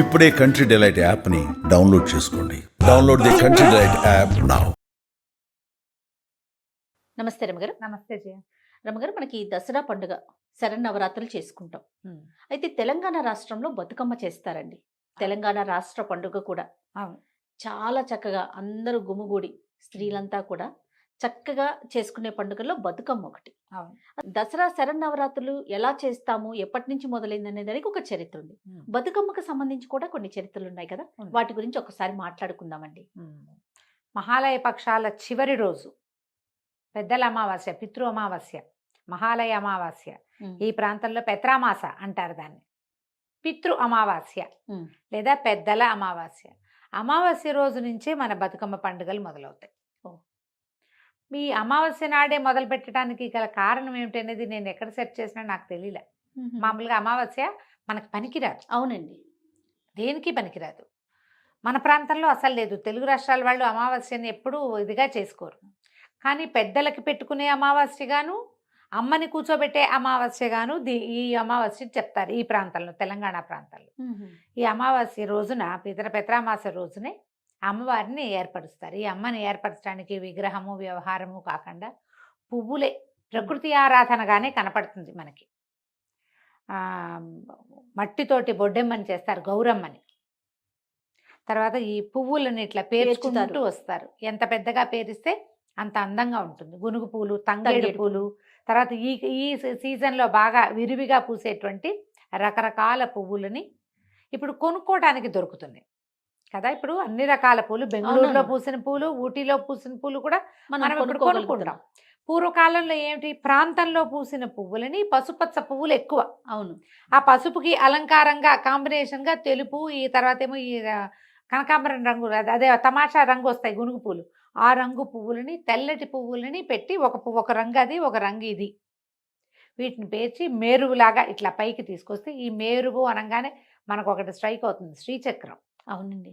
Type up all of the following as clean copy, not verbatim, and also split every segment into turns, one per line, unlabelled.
ఇప్పుడే country delight యాప్ని download చేసుకోండి. Download the country delight app now.
నమస్తే రమగారు.
నమస్తే జయ.
రమగారు, మనకి దసరా పండుగ శరన్నవరాత్రులు చేసుకుంటాం. అయితే తెలంగాణ రాష్ట్రంలో బతుకమ్మ చేస్తారండి. తెలంగాణ రాష్ట్ర పండుగ కూడా
అవును.
చాలా చక్కగా అందరూ గుమిగూడి స్త్రీలంతా కూడా చక్కగా చేసుకునే పండుగల్లో బతుకమ్మ ఒకటి.
అవును.
దసరా శరన్నవరాత్రులు ఎలా చేస్తాము, ఎప్పటి నుంచి మొదలైంది అనే దానికి ఒక చరిత్ర ఉంది. బతుకమ్మకు సంబంధించి కూడా కొన్ని చరిత్రలు ఉన్నాయి కదా, వాటి గురించి ఒకసారి మాట్లాడుకుందామండి.
మహాలయ పక్షాల చివరి రోజు పెద్దల అమావాస్య, పితృ అమావాస్య, మహాలయ అమావాస్య, ఈ ప్రాంతంలో పెత్రామాస అంటారు దాన్ని. పితృ అమావాస్య లేదా పెద్దల అమావాస్య, అమావాస్య రోజు నుంచే మన బతుకమ్మ పండుగలు మొదలవుతాయి. మీ అమావాస్య నాడే మొదలు పెట్టడానికి గల కారణం ఏమిటనేది నేను ఎక్కడ సెర్చ్ చేసినా నాకు తెలియలే. మామూలుగా అమావాస్య మనకు పనికిరాదు.
అవునండి,
దేనికి పనికిరాదు. మన ప్రాంతంలో అసలు లేదు. తెలుగు రాష్ట్రాల వాళ్ళు అమావాస్యని ఎప్పుడూ ఇదిగా చేసుకోరు. కానీ పెద్దలకి పెట్టుకునే అమావాస్యగాను, అమ్మని కూర్చోబెట్టే అమావాస్యగాను ఈ అమావాస్య చెప్తారు ఈ ప్రాంతంలో, తెలంగాణ ప్రాంతాల్లో. ఈ అమావాస్య రోజున పెత్రామాస రోజునే అమ్మవారిని ఏర్పరుస్తారు. ఈ అమ్మని ఏర్పరచడానికి విగ్రహము వ్యవహారము కాకుండా పువ్వులే ప్రకృతి ఆరాధనగానే కనపడుతుంది మనకి. మట్టితోటి బొడ్డెమ్మని చేస్తారు, గౌరమ్మని. తర్వాత ఈ పువ్వులని ఇట్లా పేర్చుకుంటూ వస్తారు. ఎంత పెద్దగా పేరిస్తే అంత అందంగా ఉంటుంది. గునుగు పూలు, తంగేడు పూలు, తర్వాత ఈ సీజన్లో బాగా విరివిగా పూసేటువంటి రకరకాల పువ్వులని ఇప్పుడు కొనుక్కోవడానికి దొరుకుతుంది కదా. ఇప్పుడు అన్ని రకాల పూలు, బెంగళూరులో పూసిన పూలు, ఊటీలో పూసిన పూలు కూడా మనం ఇప్పుడు కొనుక్కుంటాం. పూర్వకాలంలో ఏమిటి, ప్రాంతంలో పూసిన పువ్వులని పసుపచ్చ పువ్వులు ఎక్కువ.
అవును.
ఆ పసుపుకి అలంకారంగా కాంబినేషన్గా తెలుపు, ఈ తర్వాత ఏమో ఈ కనకాంబరం రంగు, అదే తమాషా రంగు వస్తాయి గునుగు పూలు. ఆ రంగు పువ్వులని, తెల్లటి పువ్వులని పెట్టి ఒక రంగు అది, ఒక రంగు ఇది, వీటిని పేర్చి మేరువులాగా ఇట్లా పైకి తీసుకొస్తే ఈ మేరువు అనగానే మనకు ఒకటి స్ట్రైక్ అవుతుంది, శ్రీచక్రం.
అవునండి,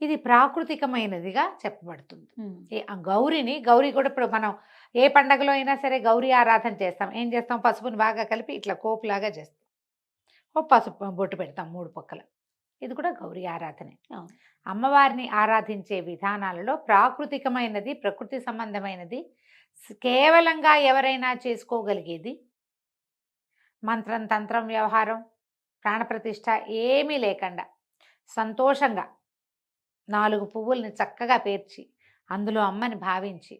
ఇది ప్రాకృతికమైనదిగా చెప్పబడుతుంది. గౌరీ కూడా ఇప్పుడు మనం ఏ పండగలో అయినా సరే గౌరీ ఆరాధన చేస్తాం. ఏం చేస్తాం, పసుపుని బాగా కలిపి ఇట్లా కోపులాగా చేస్తాం, ఓ పసుపు బొట్టు పెడతాం 3 పక్కల. ఇది కూడా గౌరీ ఆరాధనే. అమ్మవారిని ఆరాధించే విధానాలలో ప్రాకృతికమైనది, ప్రకృతి సంబంధమైనది, కేవలంగా ఎవరైనా చేసుకోగలిగేది, మంత్రం తంత్రం వ్యవహారం ప్రాణప్రతిష్ఠ ఏమీ లేకుండా సంతోషంగా 4 పువ్వుల్ని చక్కగా పేర్చి అందులో అమ్మని భావించి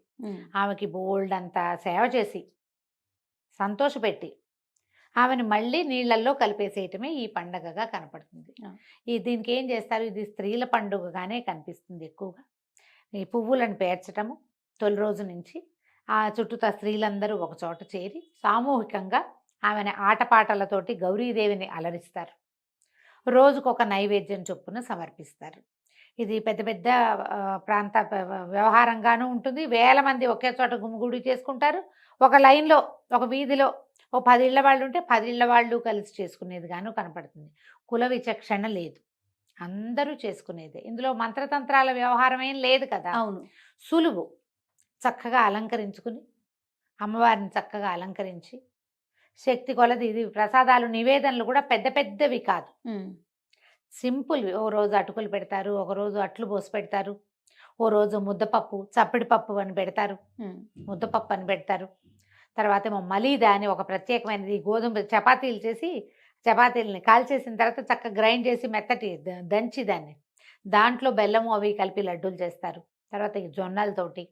ఆమెకి బోల్డ్ అంతా సేవ చేసి సంతోషపెట్టి ఆమెను మళ్ళీ నీళ్ళల్లో కలిపేసేయటమే ఈ పండగగా కనపడుతుంది. దీనికి ఏం చేస్తారు, ఇది స్త్రీల పండుగగానే కనిపిస్తుంది ఎక్కువగా. ఈ పువ్వులను పేర్చటము తొలి రోజు నుంచి ఆ చుట్టూతా స్త్రీలందరూ ఒక చోట చేరి సామూహికంగా ఆమెను ఆటపాటలతోటి గౌరీదేవిని అలరిస్తారు. రోజుకొక నైవేద్యం చొప్పున సమర్పిస్తారు. ఇది పెద్ద పెద్ద ప్రాంత వ్యవహారంగానూ ఉంటుంది. వేల మంది ఒకే చోట గుమిగూడి చేసుకుంటారు. ఒక లైన్లో, ఒక వీధిలో ఓ 10 ఇళ్ల వాళ్ళు ఉంటే 10 ఇళ్ల వాళ్ళు కలిసి చేసుకునేది గాను కనపడుతుంది. కుల విచక్షణ లేదు, అందరూ చేసుకునేదే. ఇందులో మంత్రతంత్రాల వ్యవహారం ఏం లేదు కదా.
అవును,
సులువు. చక్కగా అలంకరించుకుని అమ్మవారిని చక్కగా అలంకరించి శక్తి కొలది, ఇది ప్రసాదాలు నివేదనలు కూడా పెద్ద పెద్దవి కాదు, సింపుల్వి. ఓ రోజు అటుకులు పెడతారు, ఒక రోజు అట్లు పోసి పెడతారు, ఓ రోజు ముద్దపప్పు, చప్పిడి పప్పు అని పెడతారు, ముద్దపప్పు అని పెడతారు. తర్వాత ఏమో మలీదా అని ఒక ప్రత్యేకమైనది, గోధుమ చపాతీలు చేసి చపాతీలని కాల్చేసిన తర్వాత చక్కగా గ్రైండ్ చేసి మెత్తటి దంచి దాంట్లో బెల్లము అవి కలిపి లడ్డూలు చేస్తారు. తర్వాత ఈ జొన్నలతోటి,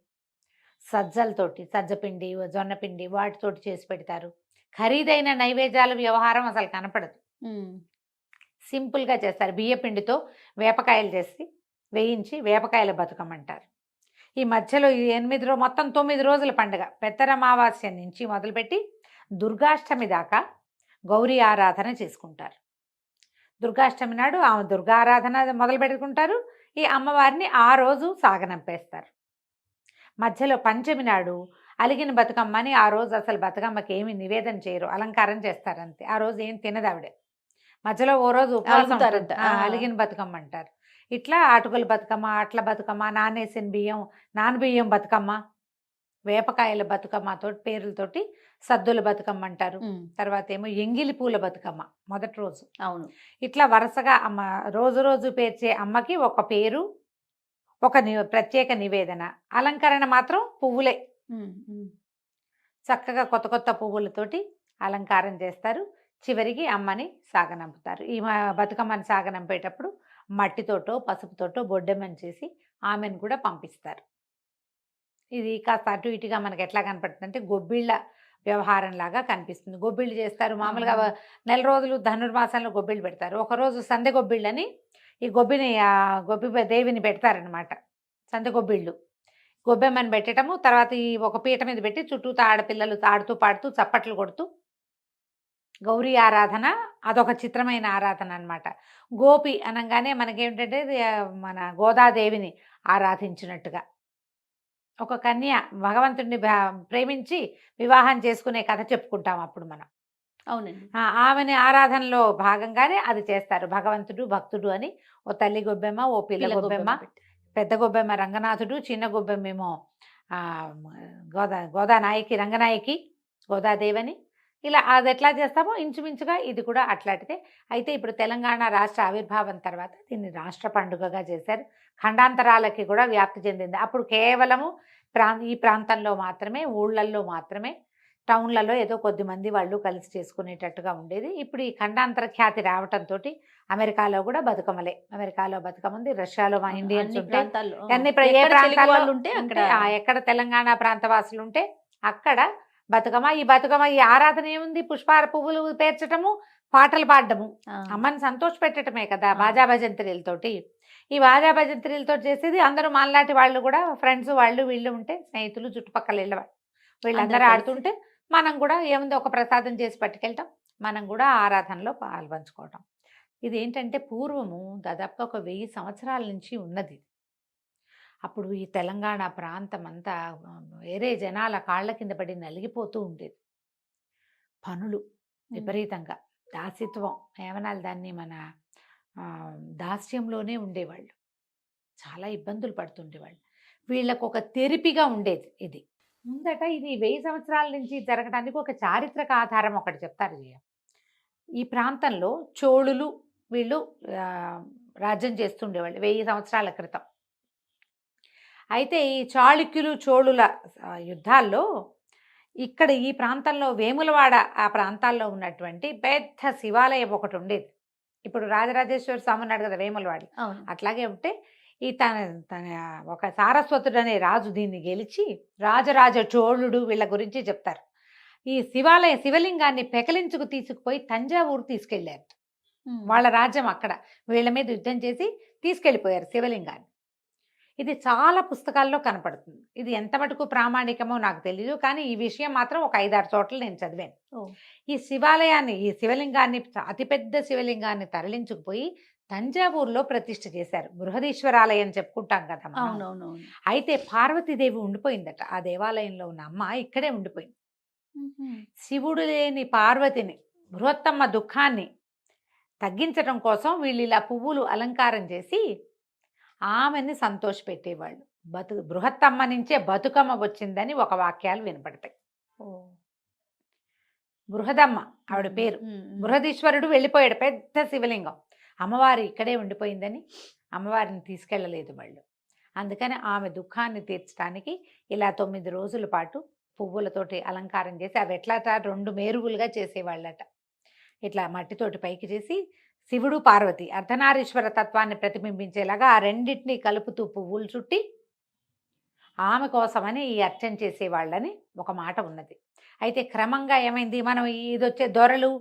సజ్జలతోటి, సజ్జపిండి, జొన్నపిండి వాటితోటి చేసి పెడతారు. ఖరీదైన నైవేద్యాల వ్యవహారం అసలు కనపడదు, సింపుల్గా చేస్తారు. బియ్యపిండితో వేపకాయలు చేసి వేయించి వేపకాయల బతుకమ్మంటారు. ఈ మధ్యలో ఈ 8 మొత్తం 9 రోజుల పండుగ. పెత్తరమావాస్య నుంచి మొదలుపెట్టి దుర్గాష్టమి దాకా గౌరీ ఆరాధన చేసుకుంటారు. దుర్గాష్టమి నాడు ఆమె దుర్గారాధన మొదలు పెట్టుకుంటారు. ఈ అమ్మవారిని ఆ రోజు సాగనంపేస్తారు. మధ్యలో పంచమి నాడు అలిగిన బతుకమ్మని, ఆ రోజు అసలు బతుకమ్మకి ఏమి నివేదన చేయరు, అలంకారం చేస్తారు అంతే. ఆ రోజు ఏం తినదు ఆవిడ. మధ్యలో ఓ రోజు ఉపవాసం ఉంటుంది, అలిగిన బతుకమ్మ అంటారు. ఇట్లా అటుకుల బతుకమ్మ, అట్ల బతుకమ్మ, నానేసిన బియ్యం, నానబియ్యం బతుకమ్మ, వేపకాయల బతుకమ్మతో పేర్లతోటి సద్దుల బతుకమ్మ అంటారు. తర్వాత ఏమో ఎంగిలి పూల బతుకమ్మ మొదటి రోజు.
అవును.
ఇట్లా వరుసగా అమ్మ రోజు రోజు పేర్చే అమ్మకి ఒక పేరు, ఒక ప్రత్యేక నివేదన. అలంకరణ మాత్రం పువ్వులే, చక్కగా కొత్త కొత్త పువ్వులతోటి అలంకారం చేస్తారు. చివరికి అమ్మని సాగనంపుతారు. ఈ బతుకమ్మని సాగనంపేటప్పుడు మట్టితోటో పసుపుతోటో బొడ్డెమ్మని చేసి ఆమెను కూడా పంపిస్తారు. ఇది కాస్త అటు ఇటుగా మనకి ఎట్లా కనపడుతుంది అంటే గొబ్బిళ్ళ వ్యవహారం లాగా కనిపిస్తుంది. గొబ్బిళ్ళు చేస్తారు మామూలుగా. నెల రోజులు ధనుర్మాసంలో గొబ్బిళ్ళు పెడతారు. ఒకరోజు సందె గొబ్బిళ్ళని ఈ గొబ్బి దేవిని పెడతారనమాట. సందె గొబ్బిళ్ళు గొబ్బెమ్మని పెట్టడము. తర్వాత ఈ ఒక పీట మీద పెట్టి చుట్టూతో ఆడపిల్లలు ఆడుతూ పాడుతూ చప్పట్లు కొడుతూ గౌరీ ఆరాధన అదొక చిత్రమైన ఆరాధన అనమాట. గోపి అనగానే మనకేమిటంటే మన గోదాదేవిని ఆరాధించినట్టుగా. ఒక కన్య భగవంతుడిని ప్రేమించి వివాహం చేసుకునే కథ చెప్పుకుంటాం అప్పుడు మనం.
అవునండి.
ఆమెని ఆరాధనలో భాగంగానే అది చేస్తారు. భగవంతుడు భక్తుడు అని ఓ తల్లి గొబ్బెమ్మ, ఓ పిల్ల గొబ్బెమ్మ, పెద్ద గొబ్బెమ్మ రంగనాథుడు, చిన్న గొబ్బెమ్మేమో గోదానాయకి రంగనాయకి గోదాదేవని. ఇలా అది ఎట్లా చేస్తామో ఇంచుమించుగా ఇది కూడా అట్లాంటిదే. అయితే ఇప్పుడు తెలంగాణ రాష్ట్ర ఆవిర్భావం తర్వాత దీన్ని రాష్ట్ర పండుగగా చేశారు. ఖండాంతరాలకి కూడా వ్యాప్తి చెందింది. అప్పుడు కేవలము ఈ ప్రాంతంలో మాత్రమే, ఊళ్ళల్లో మాత్రమే, టౌన్లలో ఏదో కొద్ది మంది వాళ్ళు కలిసి చేసుకునేటట్టుగా ఉండేది. ఇప్పుడు ఈ ఖండాంతర ఖ్యాతి రావటంతో అమెరికాలో కూడా బతుకమ్మలే. అమెరికాలో బతుకమ్మ ఉంది, రష్యాలో మా ఇండియన్స్ ఉంటే, ఏ ప్రాంతాల్లో ఉంటే ఎక్కడ తెలంగాణ ప్రాంతవాసులు ఉంటే అక్కడ బతుకమ్మ. ఈ ఆరాధన ఏముంది? పుష్పాల పువ్వులు పేర్చటము, పాటలు పాడటము, అమ్మని సంతోష పెట్టడమే కదా బాజా భజంత్రీలతోటి. ఈ బాజా భజంత్రీలతో చేసేది అందరూ మాలాంటి వాళ్ళు కూడా, ఫ్రెండ్స్ వాళ్ళు వీళ్ళు ఉంటే, స్నేహితులు చుట్టుపక్కల వీళ్ళందరూ ఆడుతుంటే మనం కూడా ఏముంది ఒక ప్రసాదం చేసి పట్టుకెళ్ళటం, మనం కూడా ఆరాధనలో పాల్పంచుకోవటం. ఇది ఏంటంటే పూర్వము దాదాపుగా ఒక 1000 సంవత్సరాల నుంచి ఉన్నది. అప్పుడు ఈ తెలంగాణ ప్రాంతం అంతా వేరే జనాల కాళ్ళ కింద పడి నలిగిపోతూ ఉండేది. పనులు విపరీతంగా, దాసిత్వం ఏమనాలి దాన్ని, మన దాస్యంలోనే ఉండేవాళ్ళు. చాలా ఇబ్బందులు పడుతుండేవాళ్ళు. వీళ్ళకు ఒక తెరిపిగా ఉండేది ఇది. ముందట ఇది 1000 సంవత్సరాల నుంచి జరగడానికి ఒక చారిత్రక ఆధారం ఒకటి చెప్తారు. ఈ ప్రాంతంలో చోళులు వీళ్ళు రాజ్యం చేస్తుండేవాళ్ళు 1000 సంవత్సరాల క్రితం. అయితే ఈ చాళుక్యులు చోళుల యుద్ధాల్లో ఇక్కడ ఈ ప్రాంతంలో వేములవాడ ఆ ప్రాంతాల్లో ఉన్నటువంటి పెద్ద శివాలయం ఒకటి ఉండేది. ఇప్పుడు రాజరాజేశ్వర స్వామి ఉన్నాడు కదా వేములవాడి, అట్లాగే ఉంటే ఈ తన ఒక సారస్వతుడు అనే రాజు దీన్ని గెలిచి, రాజరాజ చోళుడు వీళ్ళ గురించి చెప్తారు. ఈ శివలింగాన్ని పెకలించుకు తీసుకుపోయి తంజావూరు తీసుకెళ్లారు. వాళ్ళ రాజ్యం అక్కడ వీళ్ళ మీద యుద్ధం చేసి తీసుకెళ్ళిపోయారు శివలింగాన్ని. ఇది చాలా పుస్తకాల్లో కనపడుతుంది. ఇది ఎంత మటుకు ప్రామాణికమో నాకు తెలియదు, కానీ ఈ విషయం మాత్రం ఒక 5-6 చోట్ల నేను చదివాను. ఈ శివలింగాన్ని, అతిపెద్ద శివలింగాన్ని తరలించుకుపోయి తంజావూరులో ప్రతిష్ఠ చేశారు. బృహదీశ్వరాలయం చెప్పుకుంటాం కదా. అయితే పార్వతీదేవి ఉండిపోయిందట ఆ దేవాలయంలో ఉన్న అమ్మ ఇక్కడే ఉండిపోయింది. శివుడు లేని పార్వతిని, బృహత్తమ్మ దుఃఖాన్ని తగ్గించడం కోసం వీళ్ళు ఇలా పువ్వులు అలంకారం చేసి ఆమెని సంతోషపెట్టేవాళ్ళు. బృహత్తమ్మ నుంచే బతుకమ్మ వచ్చిందని ఒక వాక్యాలు వినపడతాయి. బృహదమ్మ ఆవిడ పేరు. బృహదీశ్వరుడు వెళ్ళిపోయాడు, పెద్ద శివలింగం. అమ్మవారు ఇక్కడే ఉండిపోయిందని అమ్మవారిని తీసుకెళ్ళలేదు వాళ్ళు. అందుకని ఆమె దుఃఖాన్ని తీర్చడానికి ఇలా 9 రోజుల పాటు పువ్వులతోటి అలంకారం చేసి, అవి ఎట్లాట 2 మేరుగులుగా చేసేవాళ్ళట. ఇట్లా మట్టితోటి పైకి చేసి శివుడు పార్వతి అర్ధనారీశ్వర తత్వాన్ని ప్రతిబింబించేలాగా ఆ రెండింటినీ కలుపుతూ పువ్వులు చుట్టి ఆమె కోసమని ఈ అర్చన చేసేవాళ్ళని ఒక మాట ఉన్నది. అయితే క్రమంగా ఏమైంది, మనం ఇది వచ్చే దొరలు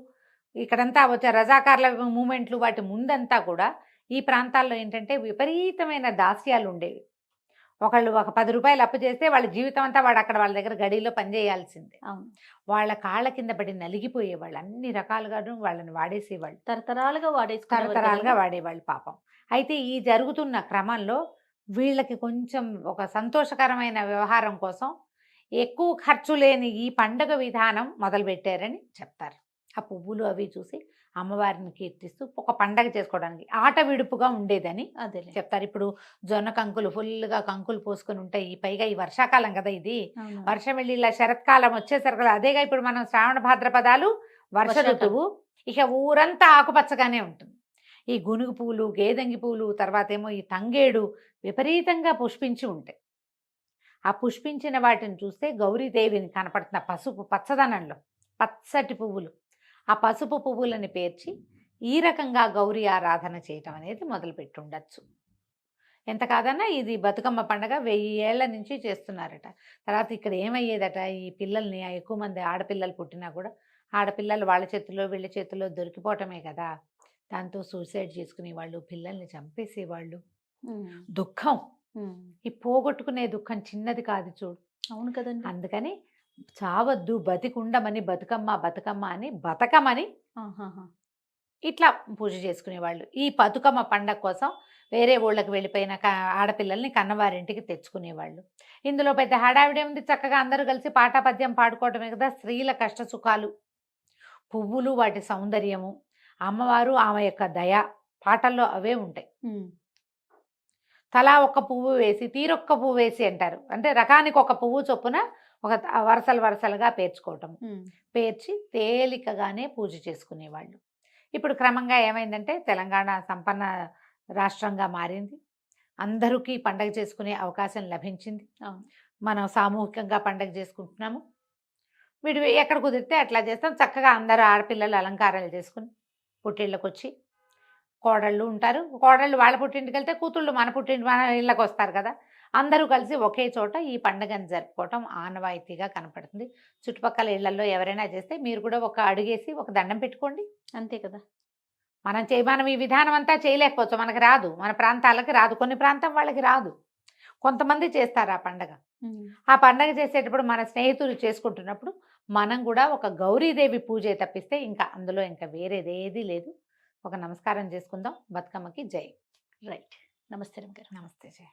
ఇక్కడంతా వచ్చే రజాకార్ల మూమెంట్లు వాటి ముందంతా కూడా ఈ ప్రాంతాల్లో ఏంటంటే విపరీతమైన దాస్యాలు ఉండేవి. ఒకళ్ళు ఒక 10 రూపాయలు అప్పు చేస్తే వాళ్ళ జీవితం అంతా వాడు అక్కడ వాళ్ళ దగ్గర గడిలో పనిచేయాల్సిందే. వాళ్ళ కాళ్ళ కింద పడి నలిగిపోయేవాళ్ళు, అన్ని రకాలుగాను వాళ్ళని వాడేసేవాళ్ళు, తరతరాలుగా వాడేవాళ్ళు పాపం. అయితే ఈ జరుగుతున్న క్రమంలో వీళ్ళకి కొంచెం ఒక సంతోషకరమైన వ్యవహారం కోసం ఎక్కువ ఖర్చు లేని ఈ పండుగ విధానం మొదలుపెట్టారని చెప్తారు. ఆ పువ్వులు అవి చూసి అమ్మవారిని కీర్తిస్తూ ఒక పండగ చేసుకోవడానికి ఆట విడుపుగా ఉండేదని
అదే
చెప్తారు. ఇప్పుడు జొన్న కంకులు ఫుల్గా కంకులు పోసుకొని ఉంటాయి, పైగా ఈ వర్షాకాలం కదా ఇది, వర్షం వెళ్ళి ఇలా శరత్కాలం వచ్చేసరికి అదేగా ఇప్పుడు మనం శ్రావణ భాద్రపదాలు వర్ష
వర్షాకాలం.
ఋతువు, ఇక ఊరంతా ఆకుపచ్చగానే ఉంటుంది. ఈ గునుగు పువ్వులు, గేదంగి పువ్వులు, తర్వాత ఏమో ఈ తంగేడు విపరీతంగా పుష్పించి ఉంటాయి. ఆ పుష్పించిన వాటిని చూస్తే గౌరీదేవిని కనపడుతున్న పసుపు పచ్చదనంలో పచ్చటి పువ్వులు, ఆ పసుపు పువ్వులని పేర్చి ఈ రకంగా గౌరీ ఆరాధన చేయటం అనేది మొదలుపెట్టి ఉండొచ్చు. ఎంత కాదన్నా ఇది బతుకమ్మ పండగ 1000 ఏళ్ల నుంచి చేస్తున్నారట. తర్వాత ఇక్కడ ఏమయ్యేదట, ఈ పిల్లల్ని ఎక్కువ మంది ఆడపిల్లలు పుట్టినా కూడా ఆడపిల్లలు వాళ్ళ చేతుల్లో వీళ్ళ చేతుల్లో దొరికిపోవటమే కదా, దాంతో సూసైడ్ చేసుకునేవాళ్ళు, పిల్లల్ని చంపేసేవాళ్ళు. దుఃఖం, ఈ పోగొట్టుకునే దుఃఖం చిన్నది కాదు చూడు.
అవును కదండి.
అందుకని చావద్దు, బతికుండమని బతుకమ్మ బతుకమ్మ అని బతకమని ఇట్లా పూజ చేసుకునేవాళ్ళు. ఈ బతుకమ్మ పండగ కోసం వేరే ఊళ్ళకి వెళ్ళిపోయిన ఆడపిల్లల్ని కన్నవారింటికి తెచ్చుకునేవాళ్ళు. ఇందులో పెద్ద హడావిడే ఉంది, చక్కగా అందరూ కలిసి పాఠాపద్యం పాడుకోవటమే కదా. స్త్రీల కష్ట సుఖాలు, పువ్వులు వాటి సౌందర్యము, అమ్మవారు ఆమె యొక్క దయ, పాటల్లో అవే ఉంటాయి. తలా ఒక్క పువ్వు వేసి తీరొక్క పువ్వు వేసి అంటారు, అంటే రకానికి ఒక పువ్వు చొప్పున ఒక వరసలు వరసలుగా పేర్చుకోవటం, పేర్చి తేలికగానే పూజ చేసుకునేవాళ్ళు. ఇప్పుడు క్రమంగా ఏమైందంటే తెలంగాణ సంపన్న రాష్ట్రంగా మారింది, అందరికీ పండగ చేసుకునే అవకాశం లభించింది. మనం సామూహికంగా పండగ చేసుకుంటున్నాము. వీడు ఎక్కడ కుదిరితే అట్లా చేస్తాం. చక్కగా అందరూ ఆడపిల్లలు అలంకారాలు చేసుకుని పుట్టిళ్ళకి వచ్చి, కోడళ్ళు ఉంటారు, కోడళ్ళు వాళ్ళ పుట్టింటికి వెళ్తే కూతుళ్ళు మన ఇళ్ళకి వస్తారు కదా, అందరూ కలిసి ఒకే చోట ఈ పండుగను జరుపుకోవటం ఆనవాయితీగా కనపడుతుంది. చుట్టుపక్కల ఇళ్లలో ఎవరైనా చేస్తే మీరు కూడా ఒక అడుగేసి ఒక దండం పెట్టుకోండి, అంతే కదా. మనం ఈ విధానం అంతా చేయలేకపోవచ్చు, మనకు రాదు, మన ప్రాంతాలకి రాదు, కొన్ని ప్రాంతం వాళ్ళకి రాదు, కొంతమంది చేస్తారు ఆ పండగ. ఆ పండగ చేసేటప్పుడు మన స్నేహితులు చేసుకుంటున్నప్పుడు మనం కూడా ఒక గౌరీదేవి పూజ తప్పిస్తే ఇంకా అందులో ఇంకా వేరేదేది లేదు. ఒక నమస్కారం చేసుకుందాం. బతుకమ్మకి జై.
రైట్. నమస్తే రమ్య గారు.
నమస్తే జై.